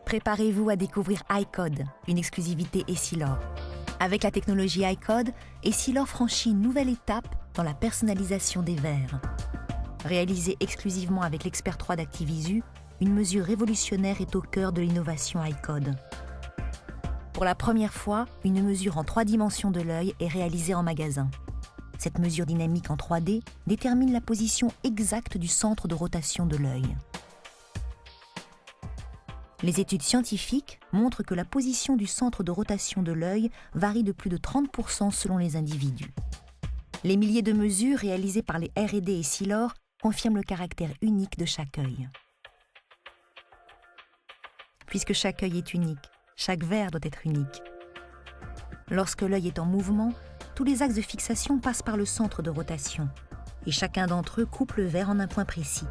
Préparez-vous à découvrir iCode, une exclusivité Essilor. Avec la technologie iCode, Essilor franchit une nouvelle étape dans la personnalisation des verres. Réalisée exclusivement avec l'Expert 3 d'Activisu, une mesure révolutionnaire est au cœur de l'innovation iCode. Pour la première fois, une mesure en 3 dimensions de l'œil est réalisée en magasin. Cette mesure dynamique en 3D détermine la position exacte du centre de rotation de l'œil. Les études scientifiques montrent que la position du centre de rotation de l'œil varie de plus de 30% selon les individus. Les milliers de mesures réalisées par les R&D et Essilor confirment le caractère unique de chaque œil. Puisque chaque œil est unique, chaque verre doit être unique. Lorsque l'œil est en mouvement, tous les axes de fixation passent par le centre de rotation, et chacun d'entre eux coupe le verre en un point précis.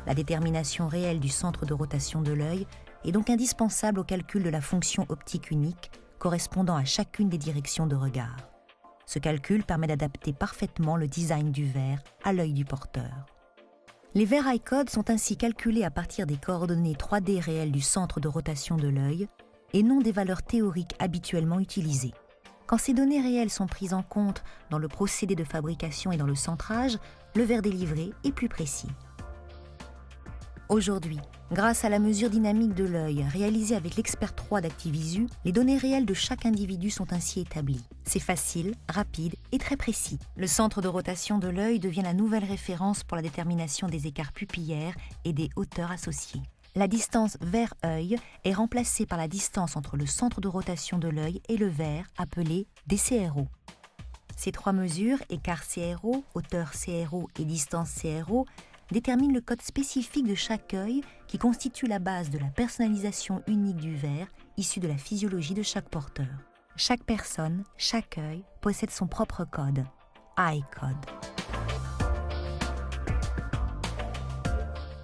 La détermination réelle du centre de rotation de l'œil est donc indispensable au calcul de la fonction optique unique correspondant à chacune des directions de regard. Ce calcul permet d'adapter parfaitement le design du verre à l'œil du porteur. Les verres iCode sont ainsi calculés à partir des coordonnées 3D réelles du centre de rotation de l'œil et non des valeurs théoriques habituellement utilisées. Quand ces données réelles sont prises en compte dans le procédé de fabrication et dans le centrage, le verre délivré est plus précis. Aujourd'hui, grâce à la mesure dynamique de l'œil réalisée avec l'Expert 3 d'Activisu, les données réelles de chaque individu sont ainsi établies. C'est facile, rapide et très précis. Le centre de rotation de l'œil devient la nouvelle référence pour la détermination des écarts pupillaires et des hauteurs associées. La distance verre-œil est remplacée par la distance entre le centre de rotation de l'œil et le verre, appelée DCRO. Ces 3 mesures, écart CRO, hauteur CRO et distance CRO, déterminent le code spécifique de chaque œil qui constitue la base de la personnalisation unique du verre issue de la physiologie de chaque porteur. Chaque personne, chaque œil possède son propre code, iCode.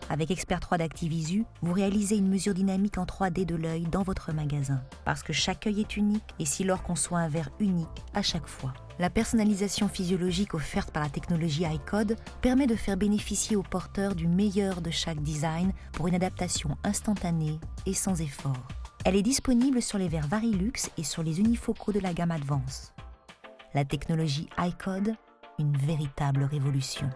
Avec Expert 3 d'Activisu, vous réalisez une mesure dynamique en 3D de l'œil dans votre magasin. Parce que chaque œil est unique, Essilor conçoit un verre unique à chaque fois. La personnalisation physiologique offerte par la technologie iCode permet de faire bénéficier au porteur du meilleur de chaque design pour une adaptation instantanée et sans effort. Elle est disponible sur les verres Varilux et sur les unifocaux de la gamme Advance. La technologie iCode, une véritable révolution.